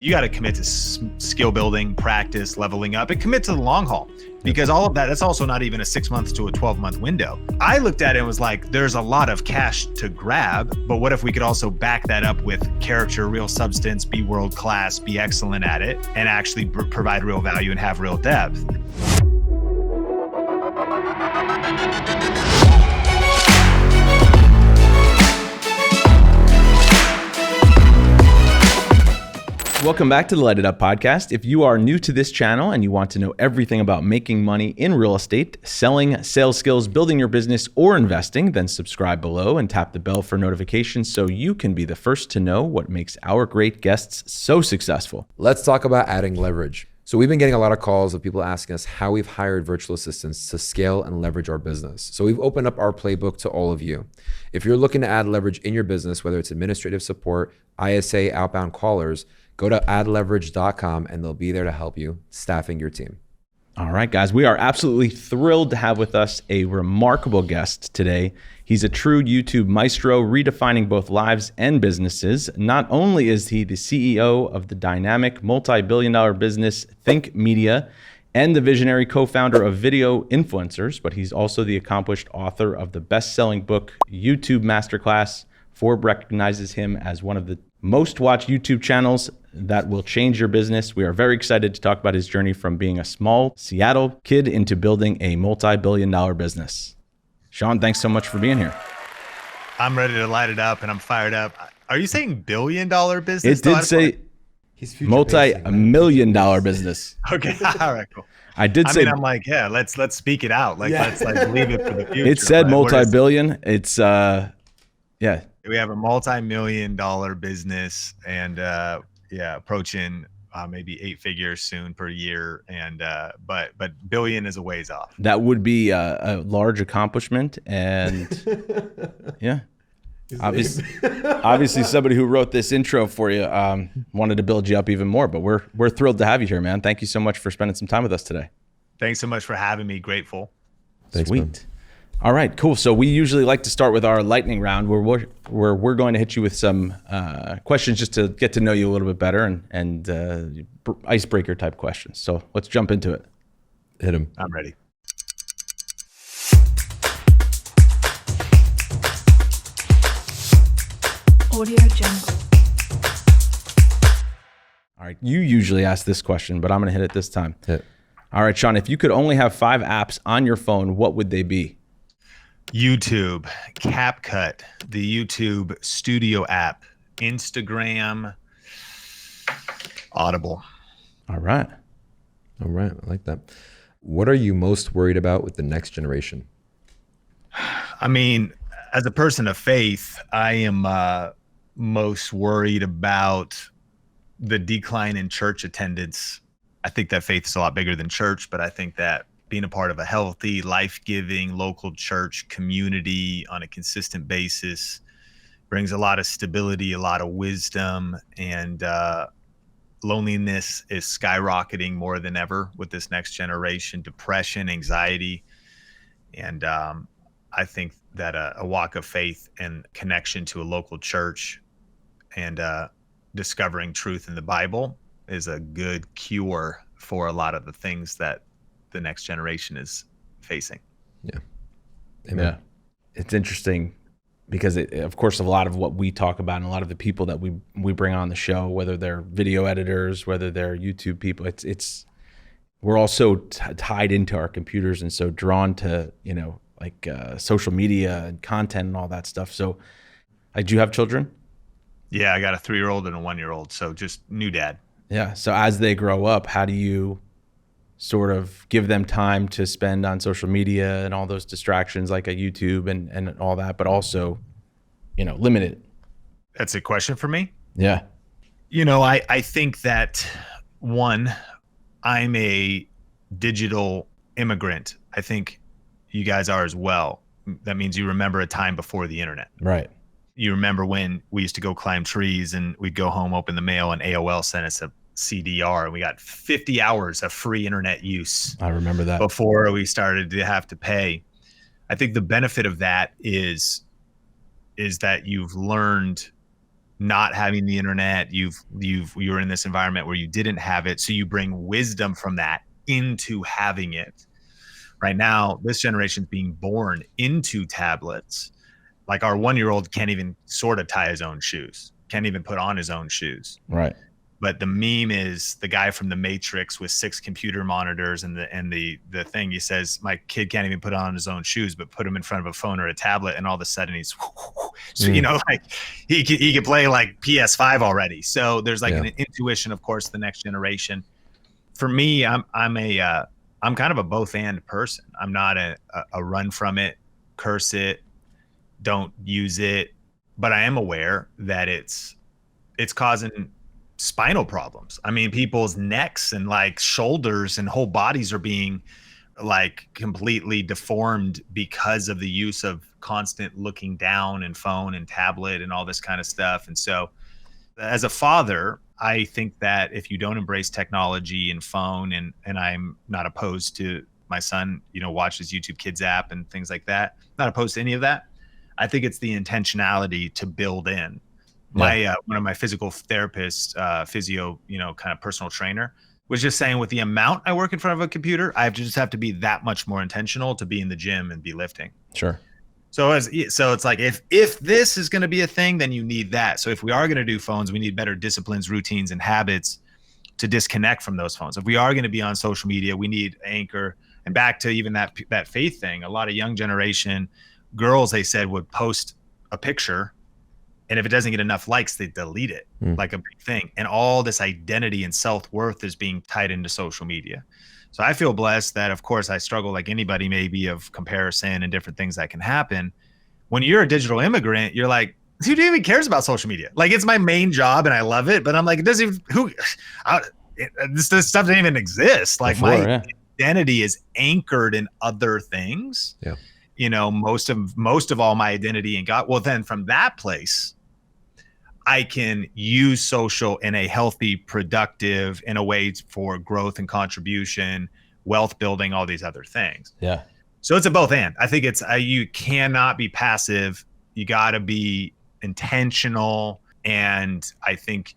You got to commit to skill building, practice, leveling up, and commit to the long haul, because all of that's also not even a 6 month to a 12-month window. I looked at it and was like, there's a lot of cash to grab, but what if we could also back that up with character, real substance, be world-class, be excellent at it, and actually provide real value and have real depth. Welcome back to the Light It Up podcast. If you are new to this channel and you want to know everything about making money in real estate, selling, sales skills, building your business, or investing, then subscribe below and tap the bell for notifications so you can be the first to know what makes our great guests so successful. Let's talk about adding leverage. So we've been getting a lot of calls of people asking us how we've hired virtual assistants to scale and leverage our business. So we've opened up our playbook to all of you. If you're looking to add leverage in your business, whether it's administrative support, ISA, outbound callers, go to addleverage.com and they'll be there to help you staffing your team. All right, guys, we are absolutely thrilled to have with us a remarkable guest today. He's a true YouTube maestro, redefining both lives and businesses. Not only is he the CEO of the dynamic multi-billion-dollar business Think Media and the visionary co-founder of Video Influencers, but he's also the accomplished author of the best-selling book, YouTube Masterclass. Forbes recognizes him as one of the most watched YouTube channels that will change your business. We are very excited to talk about his journey from being a small Seattle kid into building a multi-billion-dollar business. Sean, thanks so much for being here. I'm ready to light it up and I'm fired up. Are you saying billion-dollar business? It did say multi-million-dollar business. Okay, all right, cool. I say. I'm like, yeah, let's speak it out. Let's leave it for the future. It said multi-billion. It's yeah. We have a multi-million-dollar business and approaching maybe 8 figures soon per year, and but billion is a ways off. That would be a large accomplishment, and yeah, obviously somebody who wrote this intro for you wanted to build you up even more. But we're thrilled to have you here, man. Thank you so much for spending some time with us today. Thanks so much for having me. Grateful. Thanks, sweet. Man. All right, cool. So we usually like to start with our lightning round, where we're going to hit you with some questions just to get to know you a little bit better and icebreaker type questions. So let's jump into it. Hit him. I'm ready. Audio Jungle. All right, you usually ask this question, but I'm going to hit it this time. Hit. All right, Sean, if you could only have 5 apps on your phone, what would they be? YouTube, CapCut, the YouTube Studio app, Instagram, Audible. All right. I like that. What are you most worried about with the next generation? I mean, as a person of faith, I am most worried about the decline in church attendance. I think that faith is a lot bigger than church, but I think that being a part of a healthy, life-giving local church community on a consistent basis brings a lot of stability, a lot of wisdom, and loneliness is skyrocketing more than ever with this next generation, depression, anxiety. And I think that a walk of faith and connection to a local church and discovering truth in the Bible is a good cure for a lot of the things that the next generation is facing. Yeah. Amen. Yeah. It's interesting because of course, a lot of what we talk about and a lot of the people that we bring on the show, whether they're video editors, whether they're YouTube people, we're all so tied into our computers and so drawn to, social media and content and all that stuff. So do you have children? Yeah, I got a 3-year-old and a 1-year-old. So just new dad. Yeah. So as they grow up, how do you sort of give them time to spend on social media and all those distractions like a YouTube and all that, but also, limit it? That's a question for me. Yeah. I think that one, I'm a digital immigrant. I think you guys are as well. That means you remember a time before the internet. Right. You remember when we used to go climb trees and we'd go home, open the mail, and AOL sent us a CDR, and we got 50 hours of free internet use. I remember that. Before we started to have to pay. I think the benefit of that is that you've learned not having the internet, you're in this environment where you didn't have it, so you bring wisdom from that into having it. Right now, this generation's being born into tablets. Like our 1-year-old can't even sort of tie his own shoes, can't even put on his own shoes. Right. But the meme is the guy from the Matrix with 6 computer monitors and the thing. He says, my kid can't even put on his own shoes, but put him in front of a phone or a tablet, and all of a sudden he's, so like he could play like PS5 already. So there's like an intuition, of course, the next generation. For me, I'm kind of a both and person. I'm not a run from it, curse it, don't use it, but I am aware that it's causing spinal problems. I mean, people's necks and like shoulders and whole bodies are being like completely deformed because of the use of constant looking down and phone and tablet and all this kind of stuff. And so as a father, I think that if you don't embrace technology and phone, and I'm not opposed to my son, watches YouTube Kids app and things like that, not opposed to any of that. I think it's the intentionality to build in. My one of my physical therapists, physio, kind of personal trainer, was just saying, with the amount I work in front of a computer, I just have to be that much more intentional to be in the gym and be lifting. Sure. So it's like, if this is going to be a thing, then you need that. So if we are going to do phones, we need better disciplines, routines, and habits to disconnect from those phones. If we are going to be on social media, we need anchor. And back to even that faith thing, a lot of young generation girls, they said, would post a picture, and if it doesn't get enough likes, they delete it, like a big thing. And all this identity and self-worth is being tied into social media. So I feel blessed that, of course, I struggle like anybody maybe of comparison and different things that can happen. When you're a digital immigrant, you're like, who even cares about social media? Like, it's my main job and I love it, but I'm like, it doesn't even, this stuff doesn't even exist. Like my identity is anchored in other things. Yeah. Most of all my identity in God. Well, then from that place, I can use social in a healthy, productive, in a way for growth and contribution, wealth building, all these other things. Yeah. So it's a both and. I think it's you cannot be passive. You got to be intentional. And I think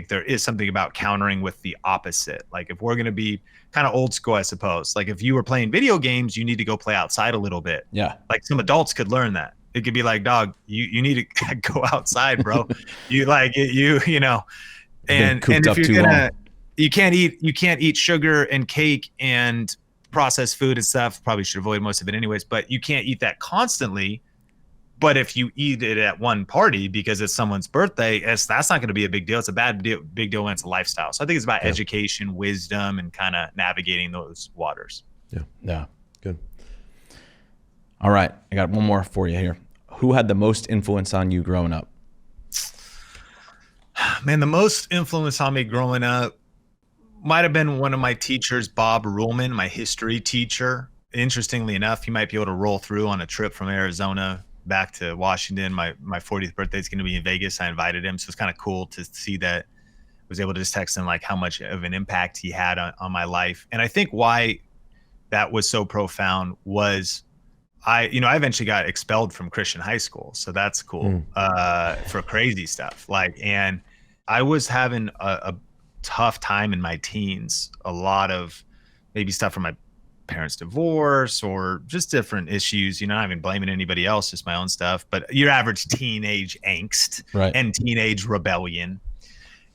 there is something about countering with the opposite. Like, if we're going to be kind of old school, I suppose, like if you were playing video games, you need to go play outside a little bit. Yeah. Like some adults could learn that. It could be like, dog, you need to go outside, bro. And if you're gonna, you can't eat sugar and cake and processed food and stuff. Probably should avoid most of it anyways, but you can't eat that constantly. But if you eat it at one party because it's someone's birthday, that's not going to be a big deal. It's a big deal when it's a lifestyle. So I think it's about education, wisdom, and kind of navigating those waters. Yeah. Good. All right. I got one more for you here. Who had the most influence on you growing up? Man, the most influence on me growing up might have been one of my teachers, Bob Ruhlman, my history teacher. Interestingly enough, he might be able to roll through on a trip from Arizona back to Washington. My 40th birthday is going to be in Vegas. I invited him. So it's kind of cool to see that. I was able to just text him like how much of an impact he had on my life. And I think why that was so profound was I eventually got expelled from Christian high school. So that's cool for crazy stuff. And I was having a tough time in my teens, a lot of maybe stuff from my parents' divorce or just different issues, not even blaming anybody else, just my own stuff, but your average teenage angst and teenage rebellion.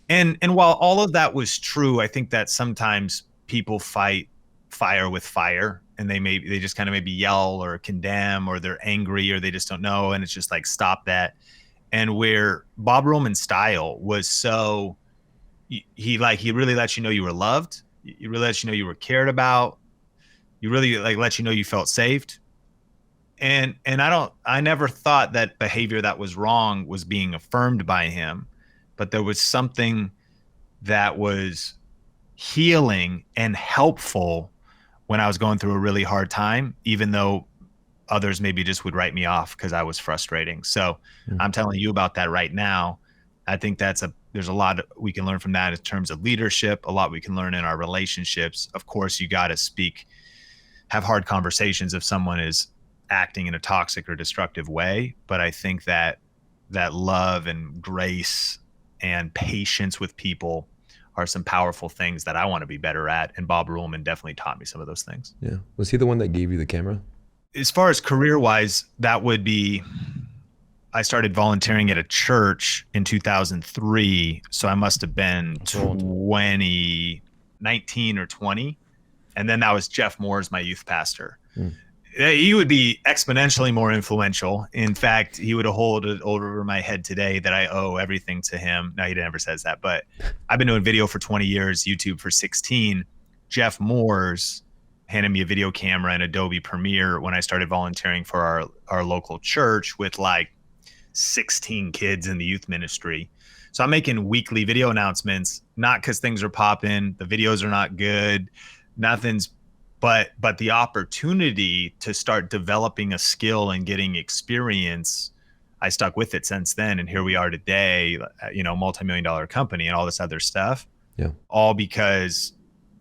And while all of that was true, I think that sometimes people fight fire with fire, and they just kind of maybe yell or condemn, or they're angry, or they just don't know. And it's just like, stop that. And where Bob Ruhlman's style was so, he really lets you know you were loved. He really lets you know you were cared about. You really let you know you felt saved. And I never thought that behavior that was wrong was being affirmed by him, but there was something that was healing and helpful when I was going through a really hard time, even though others maybe just would write me off because I was frustrating. So I'm telling you about that right now. I think there's a lot we can learn from that in terms of leadership, a lot we can learn in our relationships. Of course, you got to have hard conversations if someone is acting in a toxic or destructive way. But I think that that love and grace and patience with people are some powerful things that I want to be better at. And Bob Ruhlman definitely taught me some of those things. Yeah. Was he the one that gave you the camera? As far as career-wise, that would be, I started volunteering at a church in 2003. So I must have been 19 or 20. And then that was Jeff Moore's my youth pastor. He would be exponentially more influential. In fact, he would hold it over my head today that I owe everything to him. No, he never says that, but I've been doing video for 20 years, YouTube for 16. Jeff Moore's handed me a video camera and Adobe Premiere when I started volunteering for our local church with like 16 kids in the youth ministry. So I'm making weekly video announcements, not because things are popping, the videos are not good, nothing's, but the opportunity to start developing a skill and getting experience, I stuck with it since then. And here we are today, you know, multi-million-dollar company and all this other stuff. Yeah. All because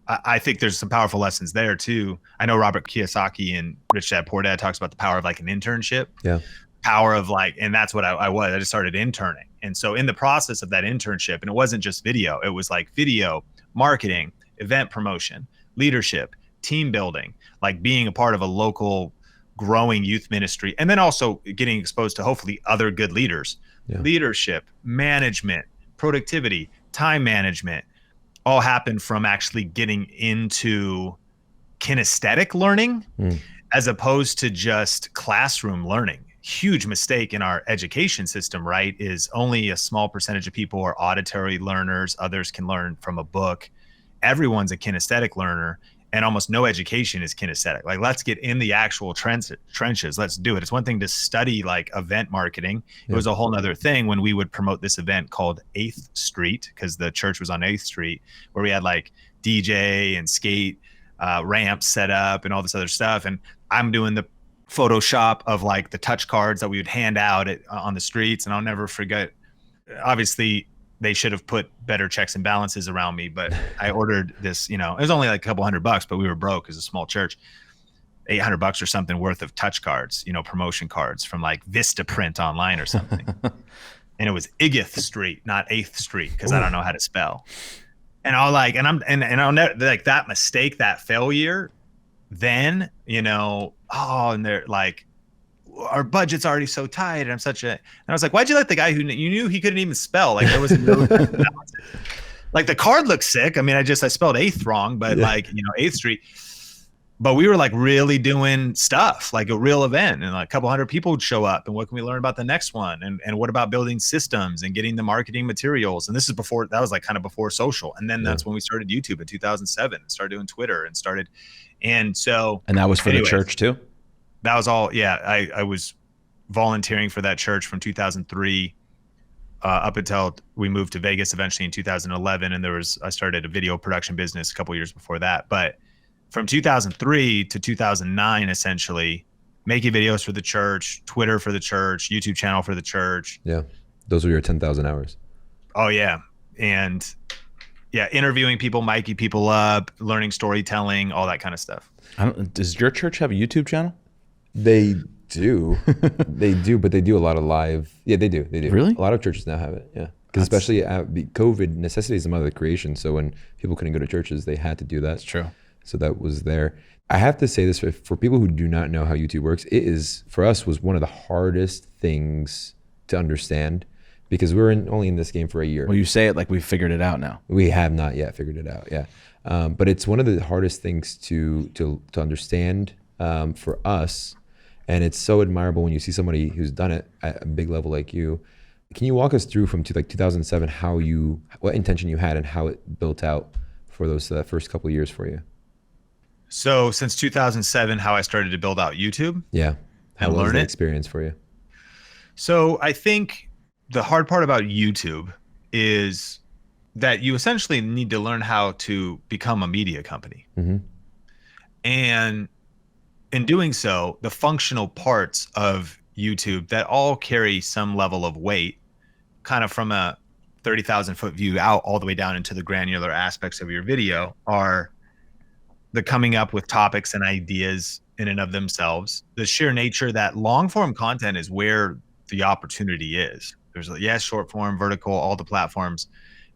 I think there's some powerful lessons there too. I know Robert Kiyosaki and Rich Dad Poor Dad talks about the power of like an internship. Yeah. Power of like, and that's what I was. I just started interning. And so in the process of that internship, and it wasn't just video, it was like video, marketing, event promotion, leadership, team building, like being a part of a local growing youth ministry, and then also getting exposed to hopefully other good leaders, leadership, management, productivity, time management, all happened from actually getting into kinesthetic learning as opposed to just classroom learning. Huge mistake in our education system, right? Is only a small percentage of people are auditory learners. Others can learn from a book. Everyone's a kinesthetic learner. And almost no education is kinesthetic. Like, let's get in the actual trenches. Let's do it. It's one thing to study like event marketing. It was a whole nother thing when we would promote this event called 8th Street, because the church was on 8th Street, where we had like DJ and skate ramps set up and all this other stuff. And I'm doing the Photoshop of like the touch cards that we would hand out on the streets. And I'll never forget, obviously, they should have put better checks and balances around me, but I ordered this, you know, it was only like a couple $100, but we were broke as a small church, $800 or something worth of touch cards, you know, promotion cards from like Vista Print online or something. And it was Igith Street, not 8th Street, because I don't know how to spell. And I'll like, and I'll never, like that mistake, that failure, then, you know, and they're like, our budget's already so tight, and and I was like, why'd you let the guy who you knew he couldn't even spell? Like, there was no like the card looked sick. I mean, I spelled 8th wrong, but like, you know, 8th Street. But we were like really doing stuff, like a real event, and like a couple hundred people would show up. And what can we learn about the next one? And what about building systems and getting the marketing materials? And this is before, that was like kind of before social. And then that's when we started YouTube in 2007 and started doing Twitter and started. And so, and that was for the church too? That was all. Yeah. I was volunteering for that church from 2003 up until we moved to Vegas eventually in 2011. And I started a video production business a couple years before that. But from 2003 to 2009, essentially making videos for the church, Twitter for the church, YouTube channel for the church. Yeah. Those were your 10,000 hours. Oh yeah. And yeah, interviewing people, miking people up, learning storytelling, all that kind of stuff. Does your church have a YouTube channel? They do. They do, but they do a lot of live. Yeah, they do. They do. Really? A lot of churches now have it. Yeah. Because especially COVID necessitates some other creation. So when people couldn't go to churches, they had to do that. That's true. So that was there. I have to say this for people who do not know how YouTube works, it is, for us, was one of the hardest things to understand because we're only in this game for a year. Well, you say it like we've figured it out now. We have not yet figured it out. Yeah. But it's one of the hardest things to understand for us. And it's so admirable when you see somebody who's done it at a big level like you. Can you walk us through from like 2007 what intention you had and how it built out for those first couple of years for you? So since 2007, how I started to build out YouTube. Yeah. How was the experience for you? So I think the hard part about YouTube is that you essentially need to learn how to become a media company. Mm-hmm. And in doing so, the functional parts of YouTube that all carry some level of weight, kind of from a 30,000 foot view out all the way down into the granular aspects of your video, are the coming up with topics and ideas in and of themselves. The sheer nature that long form content is where the opportunity is. There's short form, vertical, all the platforms,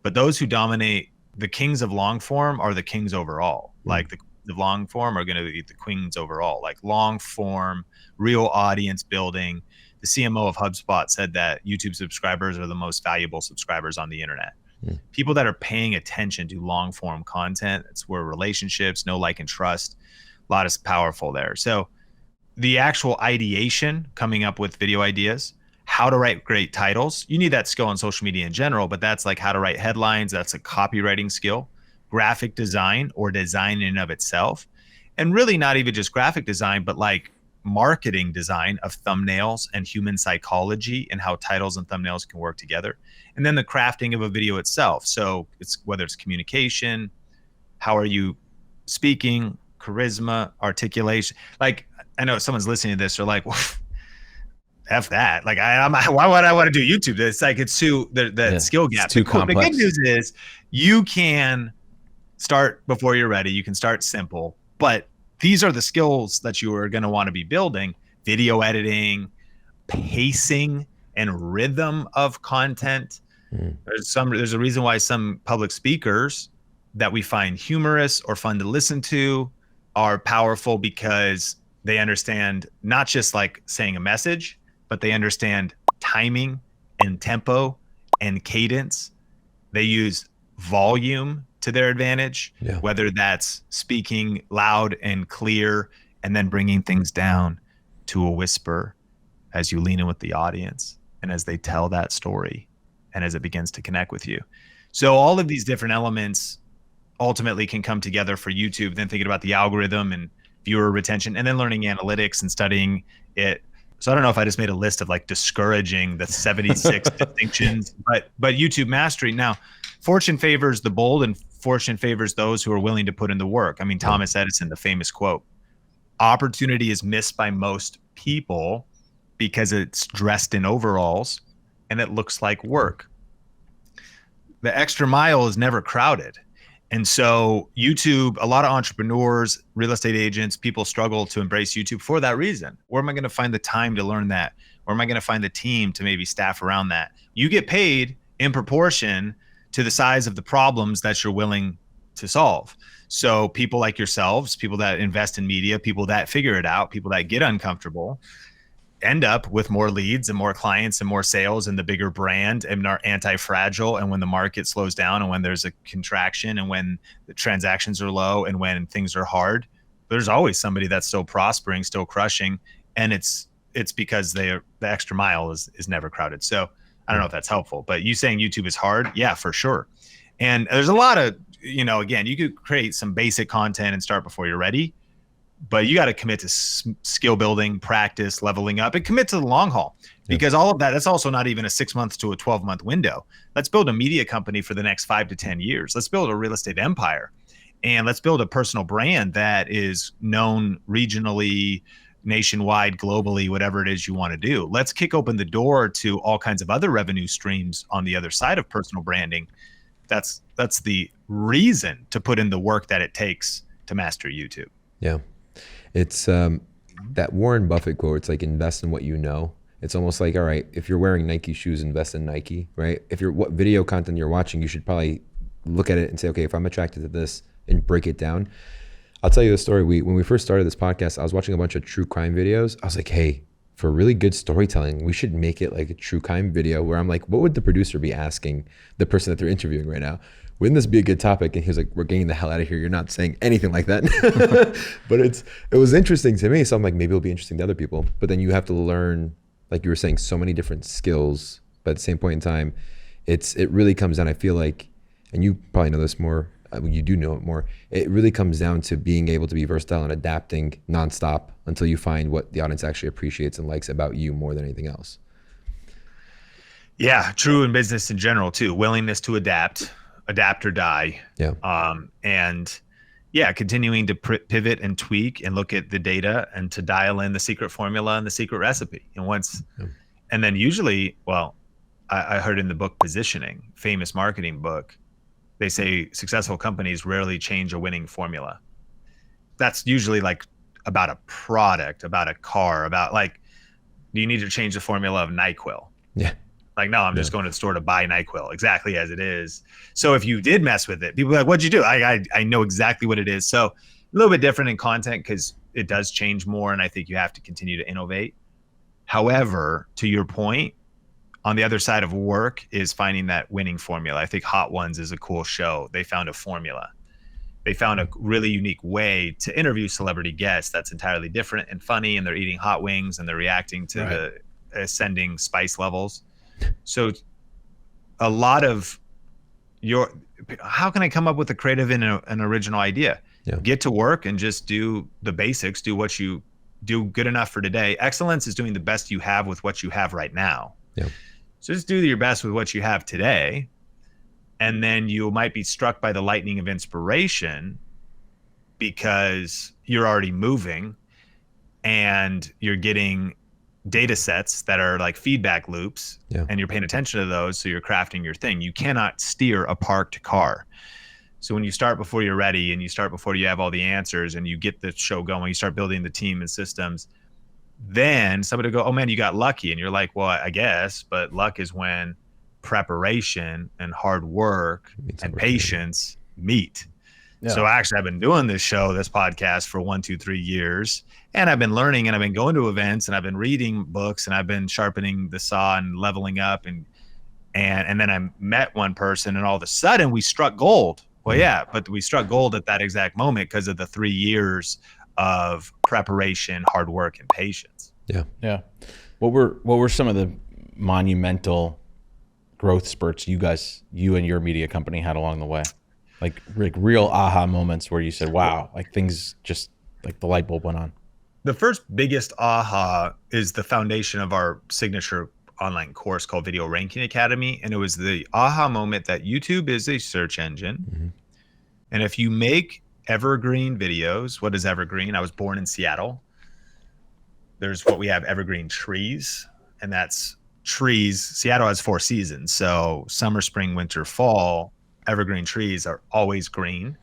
but those who dominate, the kings of long form are the kings overall. Like the long form are going to be the queens overall. Like long form, real audience building. The CMO of HubSpot said that YouTube subscribers are the most valuable subscribers on the internet. People that are paying attention to long form content, it's where relationships, know, like, and trust, a lot is powerful there. So the actual ideation, coming up with video ideas, how to write great titles, you need that skill in social media in general, but that's like how to write headlines. That's a copywriting skill, graphic design or design in and of itself. And really not even just graphic design, but like marketing design of thumbnails and human psychology and how titles and thumbnails can work together. And then the crafting of a video itself. So it's whether it's communication, how are you speaking, charisma, articulation. Like, I know someone's listening to this, they're like, well, F that. Like, why would I want to do YouTube? It's like, it's too, the skill gap. It's too complex. The good news is you can start before you're ready. You can start simple, but these are the skills that you are going to want to be building: video editing, pacing, and rhythm of content. There's a reason why some public speakers that we find humorous or fun to listen to are powerful, because they understand not just like saying a message, but they understand timing and tempo and cadence. They use volume to their advantage, whether that's speaking loud and clear and then bringing things down to a whisper as you lean in with the audience and as they tell that story and as it begins to connect with you. So all of these different elements ultimately can come together for YouTube, then thinking about the algorithm and viewer retention, and then learning analytics and studying it. So I don't know if I just made a list of like discouraging the 76 distinctions, but YouTube mastery. Now, fortune favors the bold and fortune favors those who are willing to put in the work. I mean, Thomas Edison, the famous quote, opportunity is missed by most people because it's dressed in overalls and it looks like work. The extra mile is never crowded. And so YouTube, a lot of entrepreneurs, real estate agents, people struggle to embrace YouTube for that reason. Where am I going to find the time to learn that? Where am I going to find the team to maybe staff around that? You get paid in proportion to the size of the problems that you're willing to solve. So people like yourselves, people that invest in media, people that figure it out, people that get uncomfortable, end up with more leads and more clients and more sales and the bigger brand and are anti-fragile. And when the market slows down and when there's a contraction and when the transactions are low and when things are hard, there's always somebody that's still prospering, still crushing. And it's because the extra mile is never crowded. So I don't know if that's helpful, but you saying YouTube is hard? Yeah, for sure. And there's a lot of, again, you could create some basic content and start before you're ready, but you got to commit to skill building, practice, leveling up, and commit to the long haul, because all of that's also not even a 6 months to a 12-month window. Let's build a media company for the next 5 to 10 years. Let's build a real estate empire, and let's build a personal brand that is known regionally, nationwide, globally, whatever it is you want to do. Let's kick open the door to all kinds of other revenue streams on the other side of personal branding. That's the reason to put in the work that it takes to master YouTube. Yeah. It's that Warren Buffett quote. It's like, invest in what you know. It's almost like, all right, if you're wearing Nike shoes, invest in Nike, right? If you're what video content you're watching, you should probably look at it and say, okay, if I'm attracted to this, and break it down. I'll tell you a story. When we first started this podcast, I was watching a bunch of true crime videos. I was like, hey, for really good storytelling, we should make it like a true crime video where I'm like, what would the producer be asking the person that they're interviewing right now? Wouldn't this be a good topic? And he was like, we're getting the hell out of here. You're not saying anything like that. But it was interesting to me. So I'm like, maybe it'll be interesting to other people. But then you have to learn, like you were saying, so many different skills. But at the same point in time, it really comes down, I feel like, and you probably know this more, you do know it more, it really comes down to being able to be versatile and adapting nonstop until you find what the audience actually appreciates and likes about you more than anything else. Yeah, true in business in general too. Willingness to adapt or die. Yeah. And yeah, continuing to pivot and tweak and look at the data and to dial in the secret formula and the secret recipe. And then usually, well, I heard in the book Positioning, famous marketing book, they say successful companies rarely change a winning formula. That's usually like about a product, about a car, about like, do you need to change the formula of NyQuil? Yeah. Like, no, I'm just going to the store to buy NyQuil exactly as it is. So if you did mess with it, people are like, what'd you do? I know exactly what it is. So a little bit different in content because it does change more. And I think you have to continue to innovate. However, to your point, on the other side of work is finding that winning formula. I think Hot Ones is a cool show. They found a formula. They found a really unique way to interview celebrity guests that's entirely different and funny, and they're eating hot wings and they're reacting to the ascending spice levels. So a lot of how can I come up with a creative and an original idea? Get to work and just do the basics, do what you do good enough for today. Excellence is doing the best you have with what you have right now. So just do your best with what you have today. And then you might be struck by the lightning of inspiration because you're already moving and you're getting data sets that are like feedback loops and you're paying attention to those. So you're crafting your thing. You cannot steer a parked car. So when you start before you're ready and you start before you have all the answers and you get the show going, you start building the team and systems, then somebody will go, oh man, you got lucky. And you're like, well, I guess, but luck is when preparation and hard work and patience meet. So actually I've been doing this podcast for 1, 2, 3 years, and I've been learning and I've been going to events and I've been reading books and I've been sharpening the saw and leveling up and then I met one person and all of a sudden we struck gold. Well, yeah, but we struck gold at that exact moment because of the 3 years of preparation, hard work, and patience. What were some of the monumental growth spurts you and your media company had along the way? Like real aha moments where you said, wow, like things just like the light bulb went on. The first biggest aha is the foundation of our signature online course called Video Ranking Academy. And it was the aha moment that YouTube is a search engine. And if you make evergreen videos, what is evergreen? I was born in Seattle. There's what we have evergreen trees, and that's trees. Seattle has 4 seasons. So summer, spring, winter, fall. Evergreen trees are always green.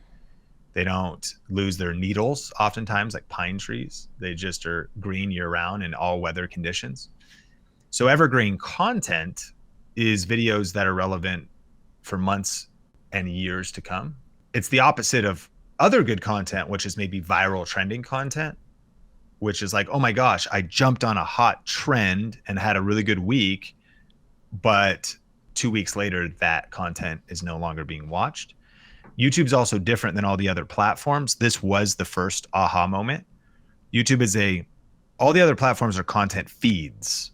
They don't lose their needles oftentimes like pine trees. They just are green year round in all weather conditions. So evergreen content is videos that are relevant for months and years to come. It's the opposite of other good content, which is maybe viral trending content, which is like, oh my gosh, I jumped on a hot trend and had a really good week, but 2 weeks later, that content is no longer being watched. YouTube's also different than all the other platforms. This was the first aha moment. YouTube is all the other platforms are content feeds.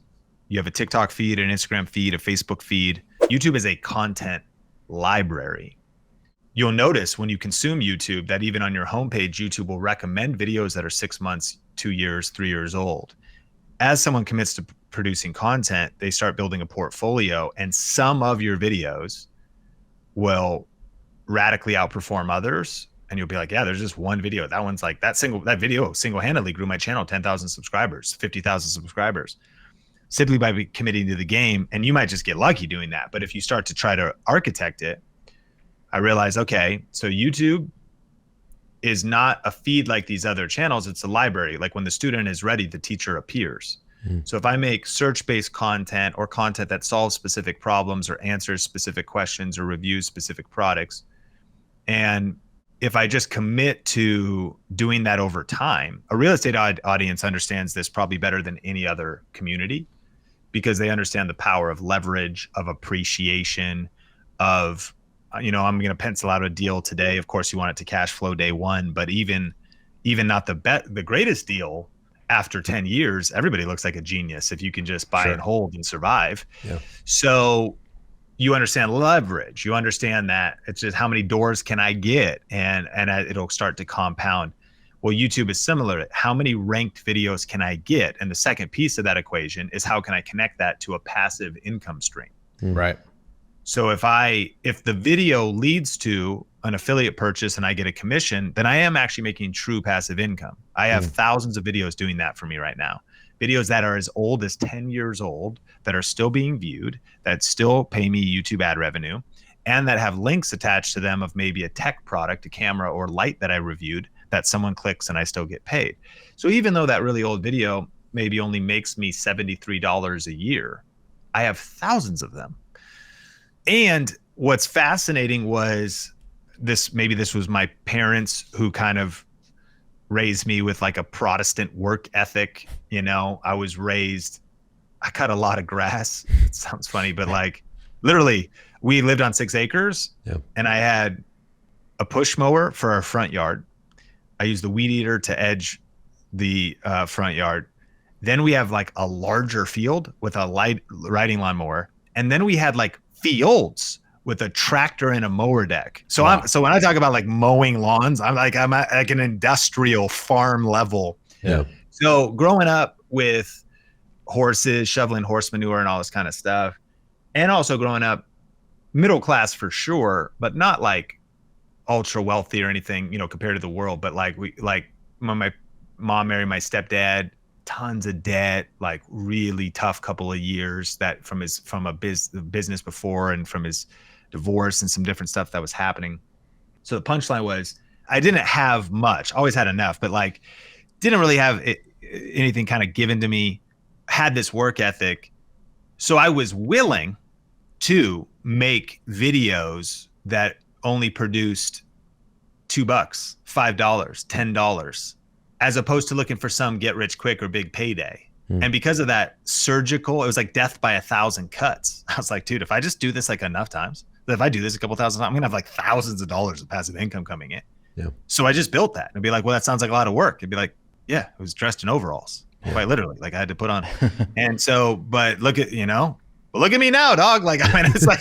You have a TikTok feed, an Instagram feed, a Facebook feed. YouTube is a content library. You'll notice when you consume YouTube that even on your homepage, YouTube will recommend videos that are 6 months, 2 years, 3 years old. As someone commits to producing content, they start building a portfolio, and some of your videos will radically outperform others. And you'll be like, yeah, there's just one video. That one's like that video single-handedly grew my channel 10,000 subscribers, 50,000 subscribers, simply by committing to the game. And you might just get lucky doing that. But if you start to try to architect it, I realized, okay, so YouTube is not a feed like these other channels. It's a library. Like when the student is ready, the teacher appears. So if I make search-based content or content that solves specific problems or answers specific questions or reviews specific products, and if I just commit to doing that over time, a real estate audience understands this probably better than any other community because they understand the power of leverage, of appreciation, of, I'm going to pencil out a deal today. Of course, you want it to cash flow day one, but even not the greatest deal, after 10 years, everybody looks like a genius if you can just buy and hold and survive. So you understand leverage. You understand that it's just how many doors can I get, and it'll start to compound. Well, YouTube is similar. How many ranked videos can I get? And the second piece of that equation is how can I connect that to a passive income stream? Right. So if the video leads to an affiliate purchase and I get a commission, then I am actually making true passive income. I have thousands of videos doing that for me right now. Videos that are as old as 10 years old, that are still being viewed, that still pay me YouTube ad revenue, and that have links attached to them of maybe a tech product, a camera or light that I reviewed that someone clicks and I still get paid. So even though that really old video maybe only makes me $73 a year, I have thousands of them. And what's fascinating was maybe this was my parents who kind of raised me with like a Protestant work ethic. I was raised, I cut a lot of grass. It sounds funny, but like literally we lived on 6 acres and I had a push mower for our front yard. I used the weed eater to edge the front yard. Then we have like a larger field with a light riding lawnmower. And then we had like fields with a tractor and a mower deck. So so when I talk about like mowing lawns, I'm at like an industrial farm level. Yeah. So growing up with horses, shoveling horse manure and all this kind of stuff. And also growing up middle class for sure, but not like ultra wealthy or anything, compared to the world. But like when my mom married my stepdad, tons of debt, like really tough couple of years that from a business before and from his divorce and some different stuff that was happening. So the punchline was I didn't have much, always had enough, but like didn't really have anything kind of given to me, had this work ethic. So I was willing to make videos that only produced $2, $5, $10, as opposed to looking for some get rich quick or big payday. And because of that surgical, it was like death by 1,000 cuts. I was like, dude, if I just do this like enough times, if I do this a couple thousand times, I'm gonna have like thousands of dollars of passive income coming in. Yeah. So I just built that and be like, well, that sounds like a lot of work. It'd be like, yeah, it was dressed in overalls, quite literally. Like I had to put on. And so, but look at, look at me now, dog. Like, I mean, it's like,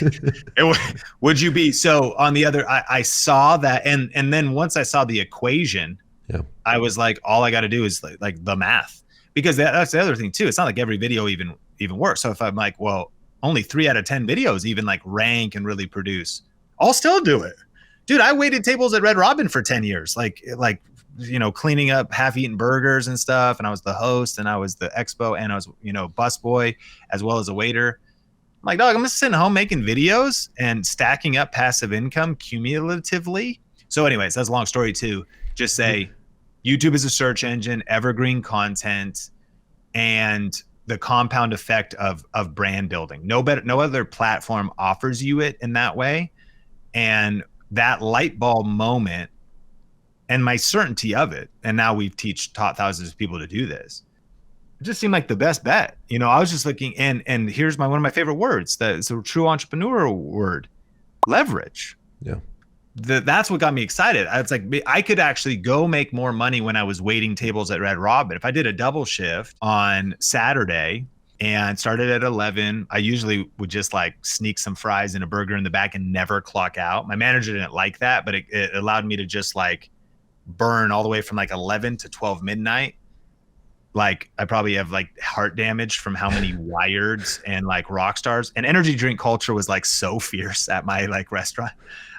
would you be? So on the other, I saw that. And then once I saw the equation, I was like, all I got to do is like the math, because that's the other thing too. It's not like every video even works. So if I'm like, well, only 3 out of 10 videos even like rank and really produce, I'll still do it. Dude, I waited tables at Red Robin for 10 years, like, cleaning up half-eaten burgers and stuff. And I was the host and I was the expo and I was, busboy as well as a waiter. I'm like, dog, I'm just sitting home making videos and stacking up passive income cumulatively. So anyways, that's a long story too. Just say YouTube is a search engine, evergreen content, and the compound effect of brand building. No other platform offers you it in that way. And that light bulb moment and my certainty of it, and now we've taught thousands of people to do this, it just seemed like the best bet. I was just looking, and here's one of my favorite words, that it's a true entrepreneur word, leverage. Yeah. That's what got me excited. It's like I could actually go make more money when I was waiting tables at Red Robin. If I did a double shift on Saturday and started at 11, I usually would just like sneak some fries and a burger in the back and never clock out. My manager didn't like that, but it allowed me to just like burn all the way from like 11 to 12 midnight. Like I probably have like heart damage from how many Wireds and like rock stars, and energy drink culture was like so fierce at my like restaurant.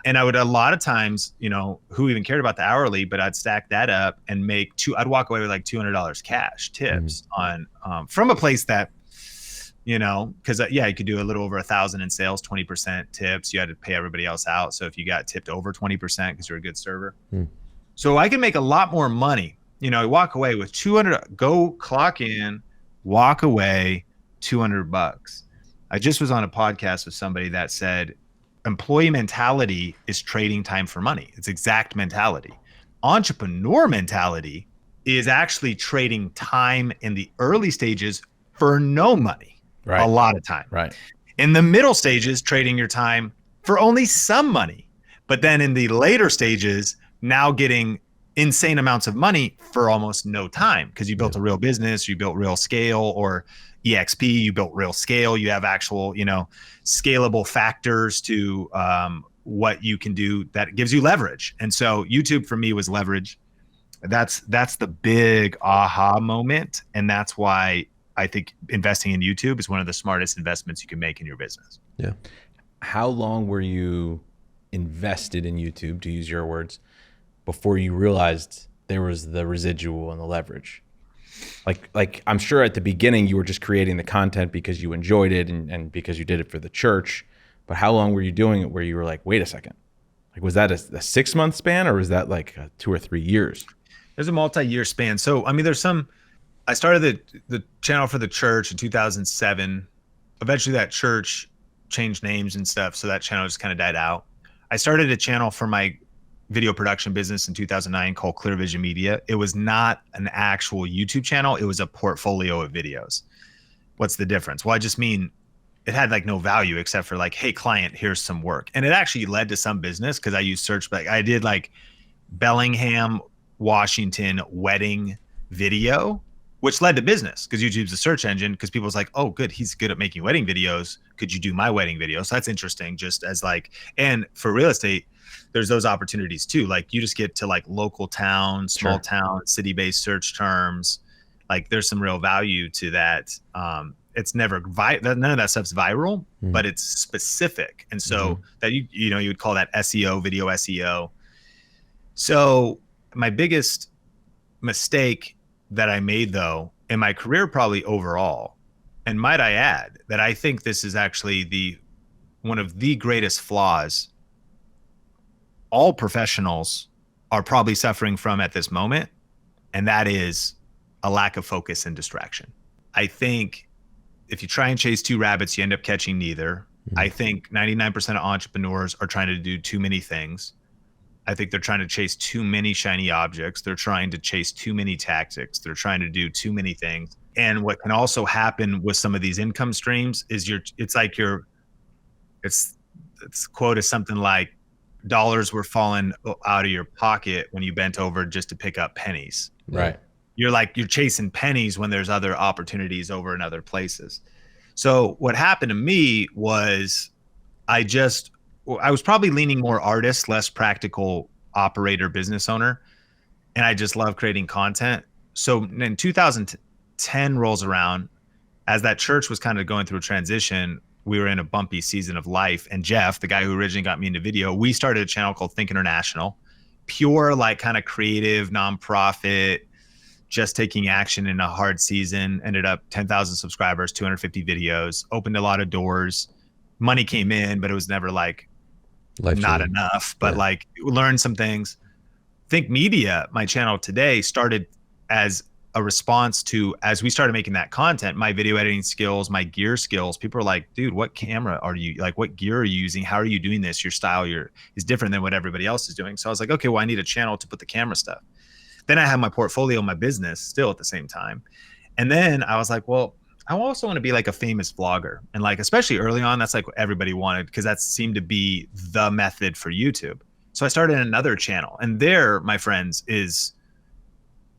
And I would a lot of times, who even cared about the hourly, but I'd stack that up and I'd walk away with like $200 cash tips on from a place that, because you could do a little over 1,000 in sales, 20% tips. You had to pay everybody else out. So if you got tipped over 20% because you're a good server. So I can make a lot more money. Walk away with 200, go clock in, walk away $200. I just was on a podcast with somebody that said employee mentality is trading time for money. It's exact mentality. Entrepreneur mentality is actually trading time in the early stages for no money. Right. A lot of time. Right. In the middle stages, trading your time for only some money. But then in the later stages, now getting insane amounts of money for almost no time, because you built a real business, you built real scale, or EXP, you built real scale. You have actual, scalable factors to what you can do that gives you leverage. And so YouTube for me was leverage. That's the big aha moment. And that's why I think investing in YouTube is one of the smartest investments you can make in your business. Yeah. How long were you invested in YouTube, to use your words, before you realized there was the residual and the leverage? Like I'm sure at the beginning you were just creating the content because you enjoyed it and because you did it for the church. But how long were you doing it where you were like, wait a second, like was that a 6-month span, or was that like 2 or 3 years? There's a multi-year span. So I mean, I started the channel for the church in 2007. eventually that church changed names and stuff. So that channel just kind of died out. I started a channel for my video production business in 2009 called Clear Vision Media. It was not an actual YouTube channel. It was a portfolio of videos. What's the difference? Well, I just mean it had like no value except for like, hey, client, here's some work. And it actually led to some business because I used search. Like I did like Bellingham, Washington wedding video, which led to business because YouTube's a search engine because people was like, oh, good, he's good at making wedding videos. Could you do my wedding video? So that's interesting just as like, and for real estate, there's those opportunities too. Like you just get to like local town, small town, city-based search terms. Like there's some real value to that. It's never none of that stuff's viral, but it's specific. And so that you know, you would call that SEO, video SEO. So my biggest mistake that I made though in my career probably overall, and might I add that I think this is actually one of the greatest flaws all professionals are probably suffering from at this moment, and that is a lack of focus and distraction. I think if you try and chase two rabbits, you end up catching neither. I think 99% of entrepreneurs are trying to do too many things. I think they're trying to chase too many shiny objects. They're trying to chase too many tactics. They're trying to do too many things. And what can also happen with some of these income streams is it's quote is something like, dollars were falling out of your pocket when you bent over just to pick up pennies. Right. You're chasing pennies when there's other opportunities over in other places. So what happened to me was I was probably leaning more artist, less practical operator, business owner. And I just love creating content. So in 2010 rolls around, as that church was kind of going through a transition, we were in a bumpy season of life. And Jeff, the guy who originally got me into video, we started a channel called Think International, pure like kind of creative, nonprofit, just taking action in a hard season. Ended up 10,000 subscribers, 250 videos, opened a lot of doors. Money came in, but it was never like not enough, but like learned some things. Think Media, my channel today, started as a response to, as we started making that content, my video editing skills, my gear skills, people are like, dude, what camera are you, like, what gear are you using? How are you doing this? Your style is different than what everybody else is doing. So I was like, okay, well, I need a channel to put the camera stuff. Then I have my portfolio, my business still at the same time. And then I was like, well, I also want to be like a famous vlogger. And like, especially early on, that's like what everybody wanted because that seemed to be the method for YouTube. So I started another channel, and there, my friends, is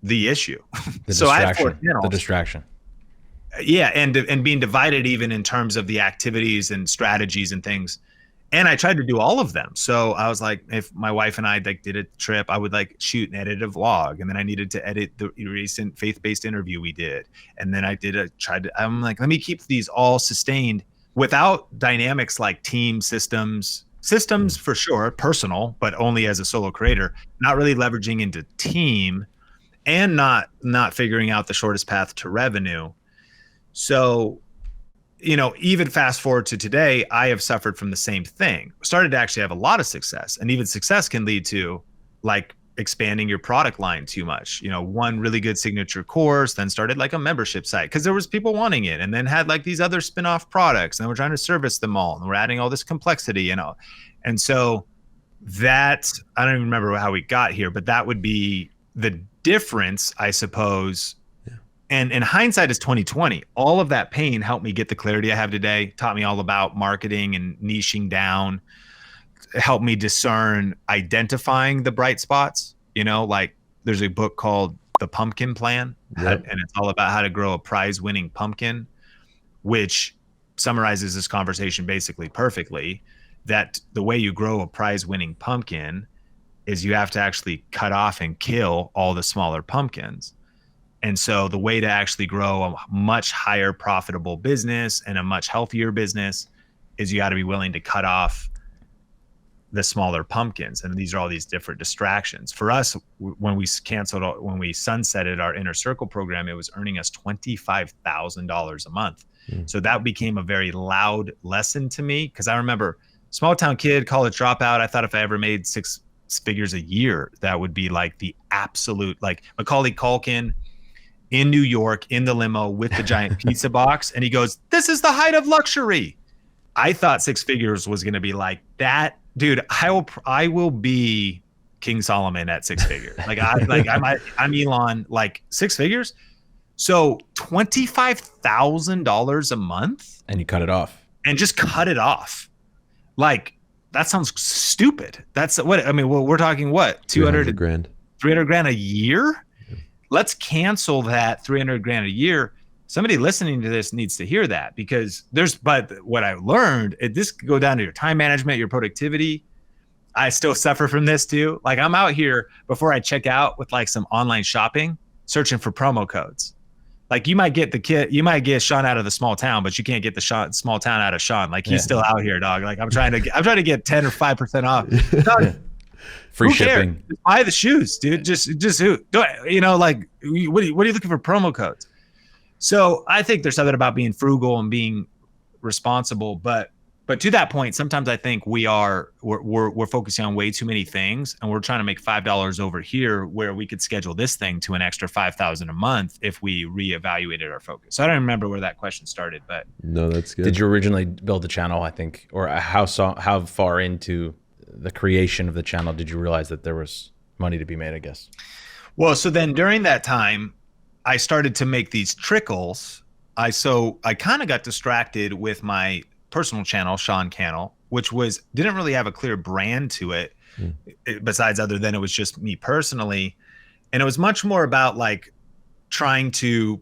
the issue. So I had 4 channels. The distraction. Yeah, and being divided even in terms of the activities and strategies and things. And I tried to do all of them. So I was like, if my wife and I like did a trip, I would like shoot and edit a vlog, and then I needed to edit the recent faith-based interview we did, and then I'm like, let me keep these all sustained without dynamics like team systems for sure, personal, but only as a solo creator, not really leveraging into team. And not figuring out the shortest path to revenue. So, you know, even fast forward to today, I have suffered from the same thing. Started to actually have a lot of success, and even success can lead to like expanding your product line too much. You know, one really good signature course, then started like a membership site because there was people wanting it, and then had like these other spin-off products, and we're trying to service them all, and we're adding all this complexity, you know. And so that, I don't even remember how we got here, but that would be the difference, I suppose. And hindsight is 2020. All of that pain helped me get the clarity I have today, taught me all about marketing and niching down, helped me discern identifying the bright spots. You know, like there's a book called The Pumpkin Plan, and it's all about how to grow a prize-winning pumpkin, which summarizes this conversation basically perfectly, that the way you grow a prize-winning pumpkin is you have to actually cut off and kill all the smaller pumpkins. And so the way to actually grow a much higher profitable business and a much healthier business is you got to be willing to cut off the smaller pumpkins. And these are all these different distractions. For us, when we sunsetted our Inner Circle program, it was earning us $25,000 a month. So that became a very loud lesson to me, because I remember small town kid, college dropout. I thought if I ever made 6 figures a year, that would be like the absolute, like Macaulay Culkin in New York in the limo with the giant pizza box. And he goes, "This is the height of luxury." I thought six figures was going to be like that. Dude, I will be King Solomon at six figures. I'm Elon, like six figures. So $25,000 a month. And you cut it off. And just cut it off. Like, that sounds stupid. That's what, I mean, well, we're talking what? 200 grand. 300 grand a year? Let's cancel that 300 grand a year. Somebody listening to this needs to hear that, because but what I learned, this could go down to your time management, your productivity. I still suffer from this too. Like, I'm out here before I check out with like some online shopping, searching for promo codes. Like, you might get Sean out of the small town, but you can't get the small town out of Sean. Like, he's still out here, dog. Like, I'm trying to get 10 or 5% off. Dog, free shipping. Just buy the shoes, dude. Just who? You know, like, what are you looking for promo codes? So I think there's something about being frugal and being responsible, but to that point, sometimes I think we're focusing on way too many things, and we're trying to make $5 over here where we could schedule this thing to an extra $5,000 a month if we reevaluated our focus. So I don't remember where that question started, but no, that's good. Did you originally build the channel, I think, or how far into the creation of the channel did you realize that there was money to be made, I guess? Well, so then during that time, I started to make these trickles. I kind of got distracted with my personal channel, Sean Cannell, which didn't really have a clear brand to it, besides other than it was just me personally. And it was much more about like trying to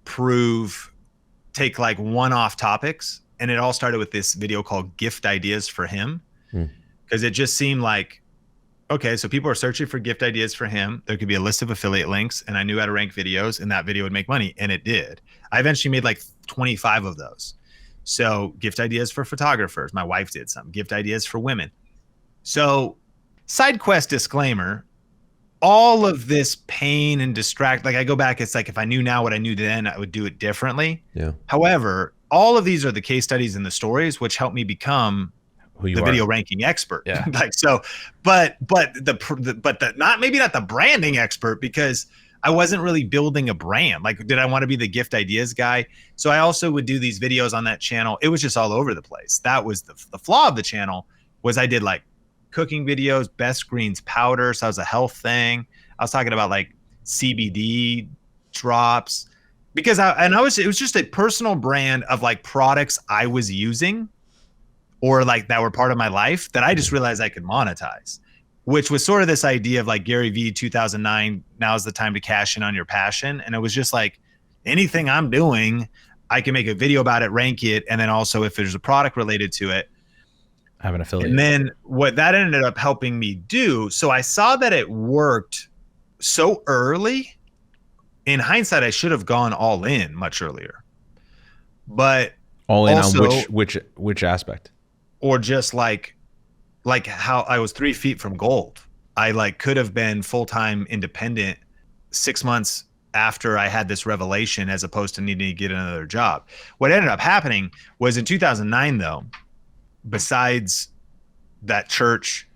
take like one-off topics. And it all started with this video called Gift Ideas for Him. Because it just seemed like, okay, so people are searching for gift ideas for him. There could be a list of affiliate links, and I knew how to rank videos, and that video would make money, and it did. I eventually made like 25 of those. So gift ideas for photographers. My wife did some. Gift ideas for women. So side quest disclaimer, all of this pain and like I go back, it's like if I knew now what I knew then, I would do it differently. Yeah. However, all of these are the case studies and the stories which helped me become the video ranking expert. Yeah. Like, so, but maybe not the branding expert, because I wasn't really building a brand. Like, did I want to be the gift ideas guy? So I also would do these videos on that channel. It was just all over the place. That was the flaw of the channel, was I did like cooking videos, best greens powder. So that was a health thing. I was talking about like CBD drops, because it was just a personal brand of like products I was using, or like that were part of my life, that I just realized I could monetize, which was sort of this idea of like Gary V 2009, now's the time to cash in on your passion. And it was just like, anything I'm doing, I can make a video about it, rank it. And then also if there's a product related to it, have an affiliate. And then what that ended up helping me do, so I saw that it worked so early. In hindsight, I should have gone all in much earlier, but all in also, on which aspect? Or just like how I was 3 feet from gold. I like could have been full-time independent 6 months after I had this revelation, as opposed to needing to get another job. What ended up happening was in 2009 though, besides that church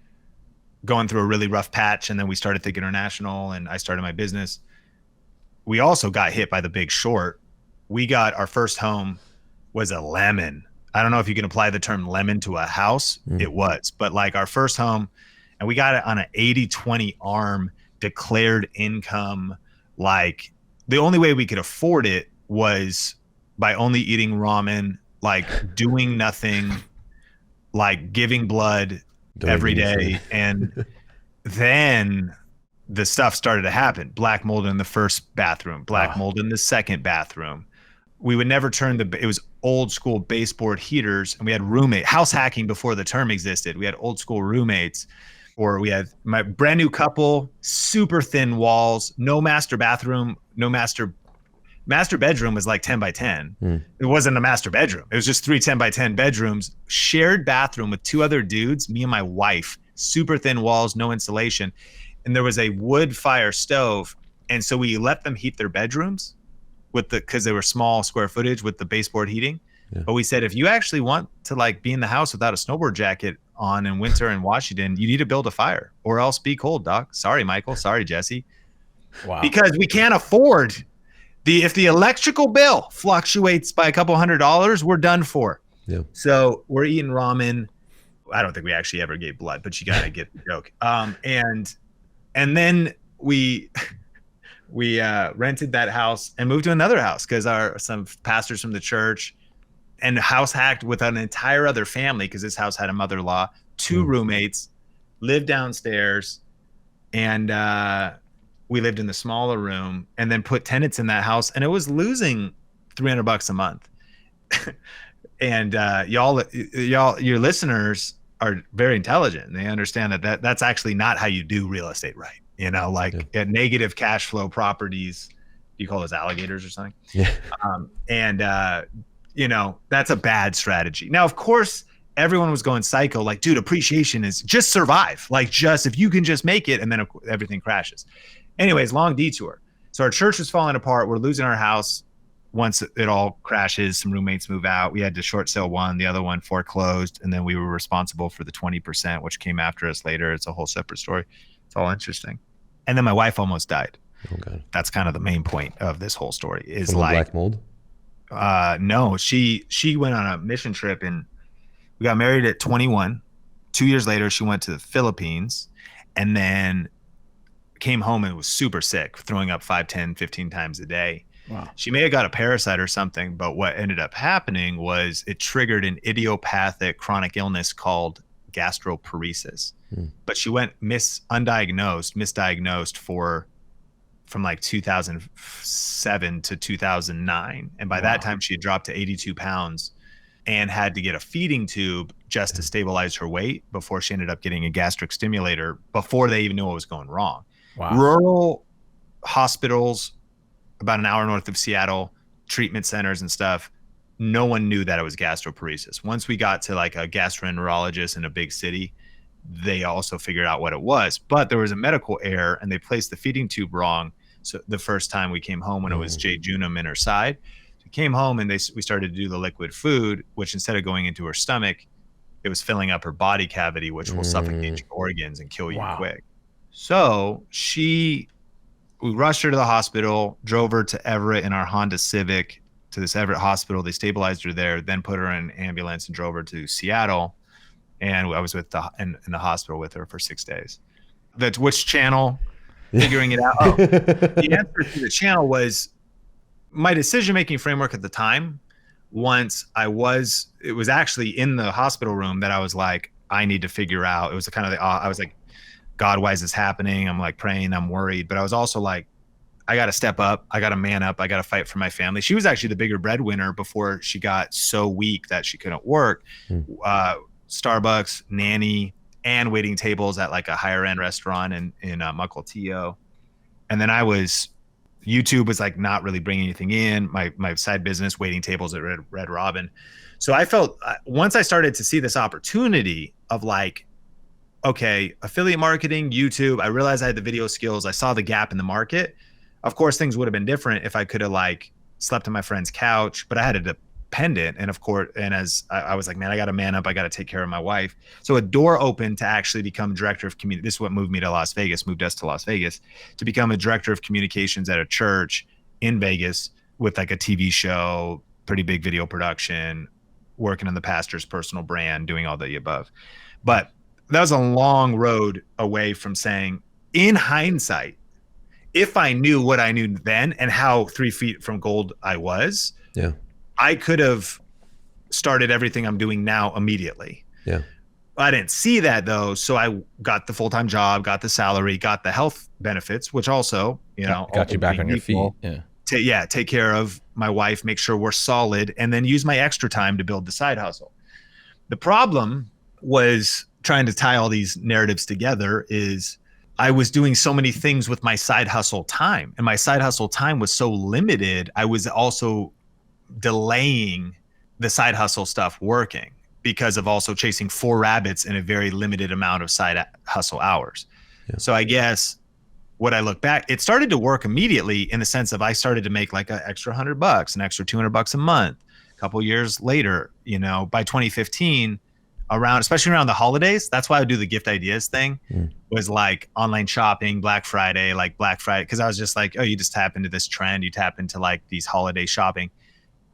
going through a really rough patch, and then we started Think International and I started my business, we also got hit by the Big Short. We got our first home was a lemon. I don't know if you can apply the term lemon to a house. It was, but like our first home, and we got it on an 80-20 arm declared income. Like, the only way we could afford it was by only eating ramen, like doing nothing, like giving blood every day. And then the stuff started to happen. Black mold in the first bathroom, black mold in the second bathroom. We would never turn it was old school baseboard heaters, and we had house hacking before the term existed. We had old school roommates, or we had my brand new couple, super thin walls, no master bathroom, no master bedroom was like 10 by 10. It wasn't a master bedroom. It was just 3 10 by 10 bedrooms, shared bathroom with 2 other dudes, me and my wife, super thin walls, no insulation. And there was a wood fire stove. And so we let them heat their bedrooms because they were small square footage with the baseboard heating. Yeah. But we said, if you actually want to like be in the house without a snowboard jacket on in winter in Washington, you need to build a fire, or else be cold, doc. Sorry, Michael. Sorry, Jesse. Wow. Because we can't afford If the electrical bill fluctuates by a couple $100, we're done for. Yeah. So we're eating ramen. I don't think we actually ever gave blood, but you got to get the joke. And then we rented that house and moved to another house because some pastors from the church and house hacked with an entire other family, because this house had a mother-in-law, 2 roommates, lived downstairs, and we lived in the smaller room, and then put tenants in that house, and it was losing $300 a month. And your listeners are very intelligent, and they understand that's actually not how you do real estate right. At negative cash flow properties, do you call those alligators or something? Yeah. That's a bad strategy. Now, of course, everyone was going psycho, like, dude, appreciation is just survive. Like, just if you can just make it, and then everything crashes. Anyways, long detour. So our church was falling apart. We're losing our house. Once it all crashes, some roommates move out. We had to short sale one, the other one foreclosed, and then we were responsible for the 20%, which came after us later. It's a whole separate story. It's all interesting. And then my wife almost died. Okay. That's kind of the main point of this whole story. Is From like black mold? No, she went on a mission trip, and we got married at 21. 2 years later, she went to the Philippines, and then came home and was super sick, throwing up 5, 10, 15 times a day. Wow. She may have got a parasite or something, but what ended up happening was it triggered an idiopathic chronic illness called gastroparesis. But she went misdiagnosed from like 2007 to 2009. And by that time she had dropped to 82 pounds and had to get a feeding tube just to stabilize her weight before she ended up getting a gastric stimulator before they even knew what was going wrong. Wow. Rural hospitals, about an hour north of Seattle, treatment centers and stuff, no one knew that it was gastroparesis. Once we got to like a gastroenterologist in a big city, they also figured out what it was. But there was a medical error, and they placed the feeding tube wrong. So the first time we came home, when it was jejunum in her side, we came home and we started to do the liquid food, which instead of going into her stomach, it was filling up her body cavity, which will suffocate your organs and kill you quick. So we rushed her to the hospital, drove her to Everett in our Honda Civic to this Everett hospital. They stabilized her there, then put her in an ambulance and drove her to Seattle. And I was in the hospital with her for 6 days. Which channel? Figuring it out. Oh, the answer to the channel was my decision-making framework at the time. It was actually in the hospital room that I was like, I need to figure out. It was kind of I was like, God, why is this happening? I'm like praying, I'm worried. But I was also like, I got to step up. I got to man up. I got to fight for my family. She was actually the bigger breadwinner before she got so weak that she couldn't work. Starbucks, nanny, and waiting tables at like a higher end restaurant in Mukilteo. And then YouTube was like not really bringing anything in. My side business, waiting tables at Red Robin. So I felt once I started to see this opportunity of like, okay, affiliate marketing, YouTube, I realized I had the video skills. I saw the gap in the market. Of course, things would have been different if I could have like slept on my friend's couch, but I had a dependent. And of course, and as I was like, man, I got to man up. I got to take care of my wife. So a door opened to actually become director of community. This is what moved us to Las Vegas, to become a director of communications at a church in Vegas with like a TV show, pretty big video production, working on the pastor's personal brand, doing all the above. But that was a long road away from saying, in hindsight, if I knew what I knew then and how 3 feet from gold I was, I could have started everything I'm doing now immediately. Yeah. I didn't see that though. So I got the full-time job, got the salary, got the health benefits, which also, got you back on your feet. Yeah. Take care of my wife, make sure we're solid, and then use my extra time to build the side hustle. The problem was trying to tie all these narratives together is I was doing so many things with my side hustle time, and my side hustle time was so limited. I was also delaying the side hustle stuff working because of also chasing 4 rabbits in a very limited amount of side hustle hours. Yeah. So I guess what I look back, it started to work immediately in the sense of I started to make like an extra $100, an extra $200 a month. A couple years later, by 2015, around, especially around the holidays. That's why I would do the gift ideas thing, was like online shopping, Black Friday, because I was just like, oh, you just tap into this trend. You tap into like these holiday shopping.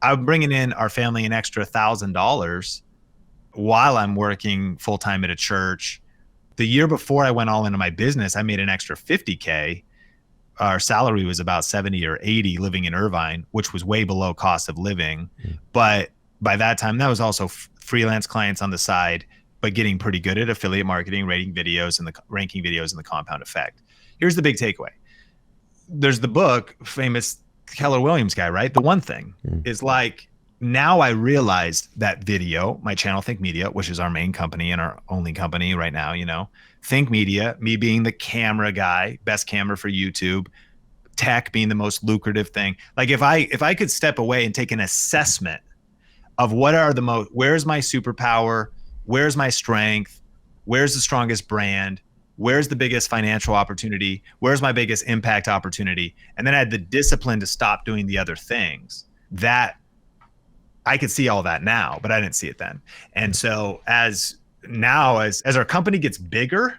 I'm bringing in our family an extra $1,000 while I'm working full time at a church. The year before I went all into my business, I made an extra $50K. Our salary was about 70 or 80 living in Irvine, which was way below cost of living. But by that time, that was also freelance clients on the side, but getting pretty good at affiliate marketing, ranking videos and the compound effect. Here's the big takeaway. There's the book, famous Keller Williams guy, right? The One Thing is like, now I realized that video, my channel Think Media, which is our main company and our only company right now, Think Media, me being the camera guy, best camera for YouTube, tech being the most lucrative thing. Like if I could step away and take an assessment of where's my superpower, where's my strength, where's the strongest brand, where's the biggest financial opportunity, where's my biggest impact opportunity, and then I had the discipline to stop doing the other things, that I could see all that now, but I didn't see it then. And so as our company gets bigger,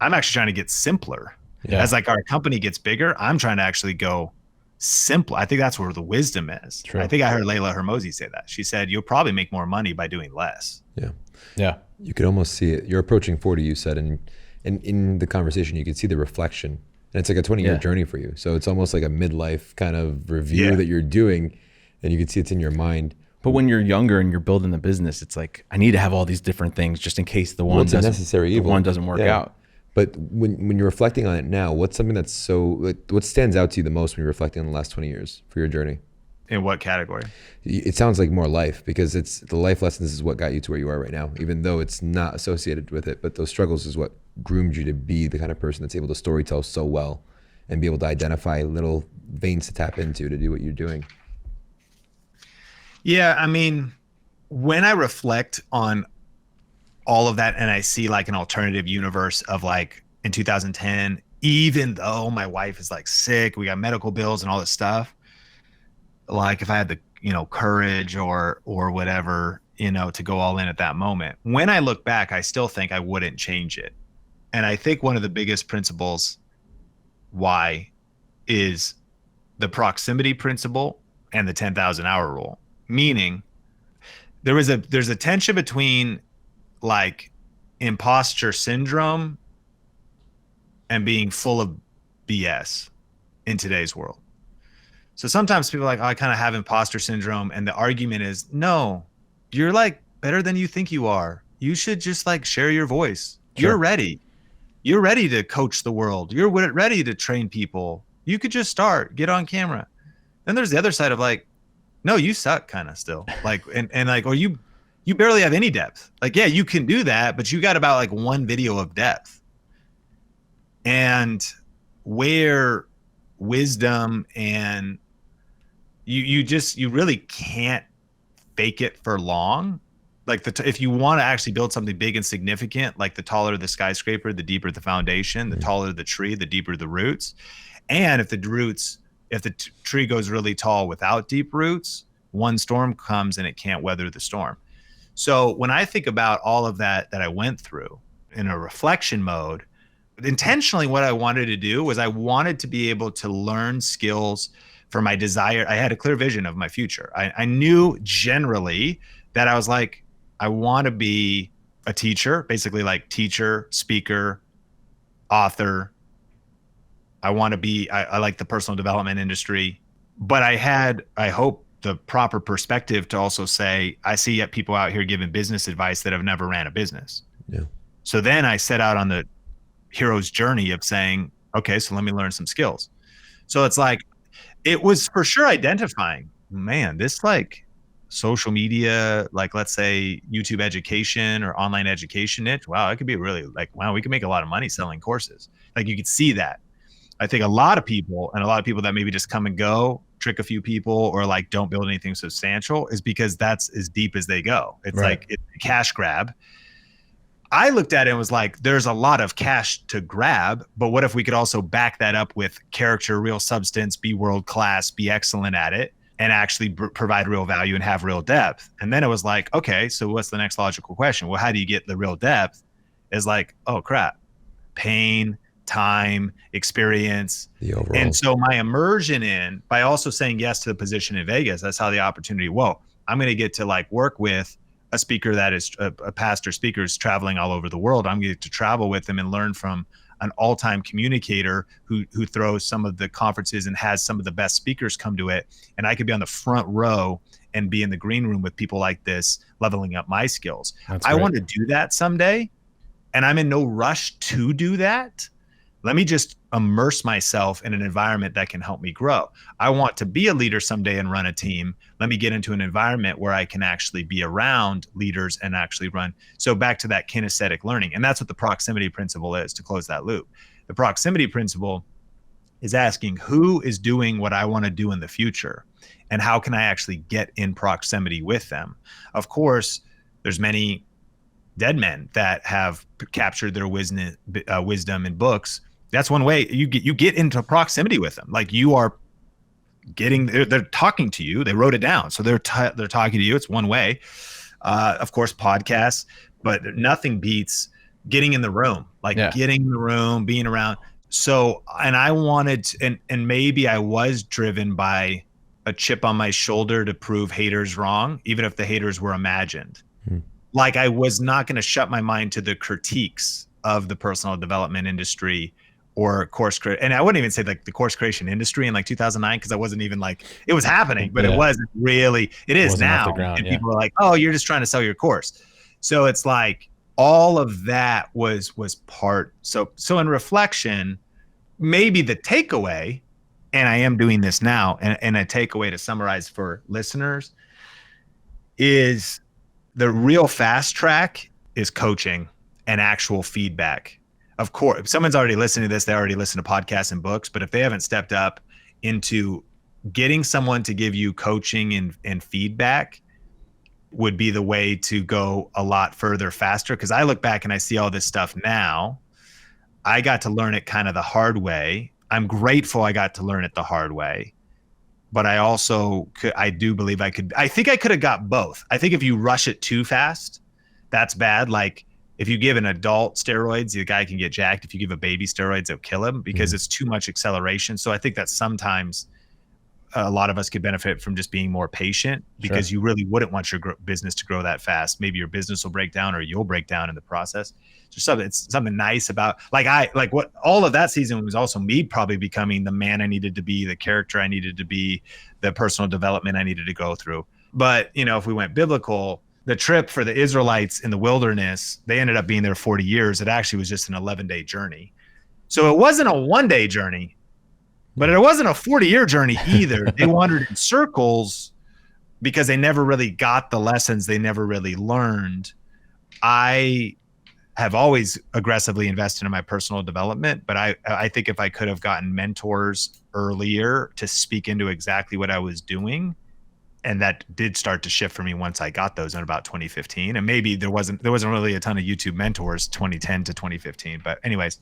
I'm actually trying to get simpler. Yeah. As like our company gets bigger, I'm trying to actually go simple. I think that's where the wisdom is. True. I think I heard Layla Hermosi say that. She said, you'll probably make more money by doing less. Yeah. Yeah. You could almost see it. You're approaching 40, you said, and in the conversation, you could see the reflection. And it's like a 20-year journey for you. So it's almost like a midlife kind of review that you're doing, and you can see it's in your mind. But when you're younger and you're building the business, it's like, I need to have all these different things just in case the one doesn't work out. But when you're reflecting on it now, what's something that's what stands out to you the most when you're reflecting on the last 20 years for your journey? In what category? It sounds like more life, because it's the life lessons is what got you to where you are right now, even though it's not associated with it. But those struggles is what groomed you to be the kind of person that's able to storytell so well and be able to identify little veins to tap into to do what you're doing. Yeah, I mean, when I reflect on all of that and I see like an alternative universe of like in 2010, even though my wife is like sick, we got medical bills and all this stuff, like if I had the, courage or whatever, to go all in at that moment, when I look back, I still think I wouldn't change it. And I think one of the biggest principles why is the proximity principle and the 10,000 hour rule. Meaning there's a tension between like imposter syndrome and being full of BS in today's world. So sometimes people are like, oh, I kind of have imposter syndrome. And the argument is, no, you're like better than you think you are. You should just like share your voice. Sure. You're ready. You're ready to coach the world. You're ready to train people. You could just start, get on camera. Then there's the other side of like, no, you suck kind of still. Like, and like, or you barely have any depth. Like, yeah, you can do that, but you got about like one video of depth. And where wisdom and you really can't fake it for long. Like if you want to actually build something big and significant, like the taller the skyscraper, the deeper the foundation, the taller the tree, the deeper the roots. And if the tree goes really tall without deep roots, one storm comes and it can't weather the storm. So when I think about all of that I went through in a reflection mode, intentionally what I wanted to do was I wanted to be able to learn skills for my desire. I had a clear vision of my future. I knew generally that I was like, I want to be a teacher, basically like teacher, speaker, author. I want to be, I like the personal development industry, but I hope the proper perspective to also say, I see people out here giving business advice that have never ran a business. Yeah. So then I set out on the hero's journey of saying, okay, so let me learn some skills. So it's like, it was for sure identifying, man, this like social media, like let's say YouTube education or online education niche. Wow, it could be really like, wow, we could make a lot of money selling courses. Like you could see that. I think a lot of people that maybe just come and go, trick a few people or like don't build anything substantial is because that's as deep as they go. It's right. Like it's a cash grab. I looked at it and was like, there's a lot of cash to grab, but what if we could also back that up with character, real substance, be world-class, be excellent at it? and actually provide real value and have real depth. And then it was like, okay, so what's the next logical question? Well, how do you get the real depth? Is like, oh crap, pain, time, experience. The overall. And so my immersion by also saying yes to the position in Vegas, that's how the opportunity, I'm going to get to like work with a speaker that is a pastor speaker is traveling all over the world. I'm going to get to travel with them and learn from an all-time communicator who throws some of the conferences and has some of the best speakers come to it. And I could be on the front row and be in the green room with people like this, leveling up my skills. I want to do that someday, and I'm in no rush to do that. Let me just immerse myself in an environment that can help me grow. I want to be a leader someday and run a team. Let me get into an environment where I can actually be around leaders and actually run. So back to that kinesthetic learning. And that's what the proximity principle is, to close that loop. The proximity principle is asking who is doing what I want to do in the future, and how can I actually get in proximity with them? Of course, there's many dead men that have captured their wisdom in books. That's one way you get into proximity with them. Like you are they're talking to you. They wrote it down, so they're talking to you. It's one way. Of course, podcasts, but nothing beats getting in the room. Getting in the room, being around. So, and I wanted, and maybe I was driven by a chip on my shoulder to prove haters wrong, even if the haters were imagined. Like I was not going to shut my mind to the critiques of the personal development industry or course creation. And I wouldn't even say like the course creation industry in like 2009, because I wasn't even like, it was happening, but it wasn't really, it is now. And people are like, oh, you're just trying to sell your course. So it's like all of that was part. So in reflection, maybe the takeaway, and I am doing this now, and a takeaway to summarize for listeners is the real fast track is coaching and actual feedback. Of course, if someone's already listening to this, they already listen to podcasts and books, but if they haven't stepped up into getting someone to give you coaching and feedback would be the way to go a lot further faster. Because I look back and I see all this stuff now. I got to learn it kind of the hard way. I'm grateful I got to learn it the hard way. But I also I do believe I think I could have got both. I think if you rush it too fast, that's bad. Like if you give an adult steroids, the guy can get jacked. If you give a baby steroids, it'll kill him because it's too much acceleration. So I think that sometimes a lot of us could benefit from just being more patient, because you really wouldn't want your business to grow that fast. Maybe your business will break down or you'll break down in the process. It's something nice about what all of that season was also me probably becoming the man I needed to be, the character I needed to be, the personal development I needed to go through. But, if we went biblical, the trip for the Israelites in the wilderness, they ended up being there 40 years. It actually was just an 11-day journey. So it wasn't a one-day journey, but it wasn't a 40-year journey either. They wandered in circles because they never really got the lessons. They never really learned. I have always aggressively invested in my personal development, but I think if I could have gotten mentors earlier to speak into exactly what I was doing, and that did start to shift for me once I got those in about 2015. And maybe there wasn't really a ton of YouTube mentors 2010 to 2015. But anyways,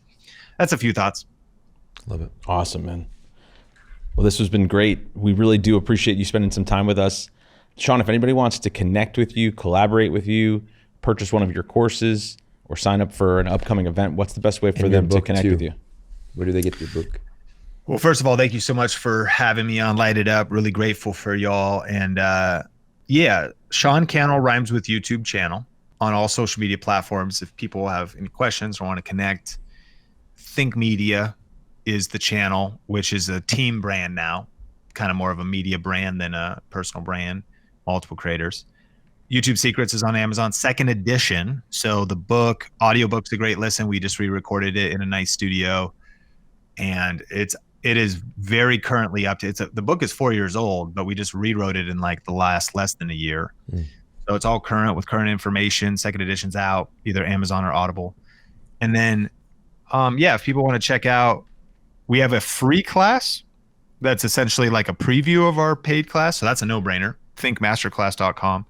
that's a few thoughts. Love it. Awesome, man. Well, this has been great. We really do appreciate you spending some time with us. Sean, if anybody wants to connect with you, collaborate with you, purchase one of your courses, or sign up for an upcoming event, what's the best way for them to connect with you? Where do they get your book? Well, first of all, thank you so much for having me on Light It Up. Really grateful for y'all. And Sean Cannell Rhymes with YouTube channel on all social media platforms. If people have any questions or want to connect, Think Media is the channel, which is a team brand now, kind of more of a media brand than a personal brand, multiple creators. YouTube Secrets is on Amazon, 2nd edition. So the audiobook's a great listen. We just re-recorded it in a nice studio. And it is very currently up to the book is 4 years old, but we just rewrote it in like the last less than a year. So it's all current with current information. 2nd edition's out, either Amazon or Audible. And then, if people want to check out, we have a free class that's essentially like a preview of our paid class. So that's a no-brainer, thinkmasterclass.com.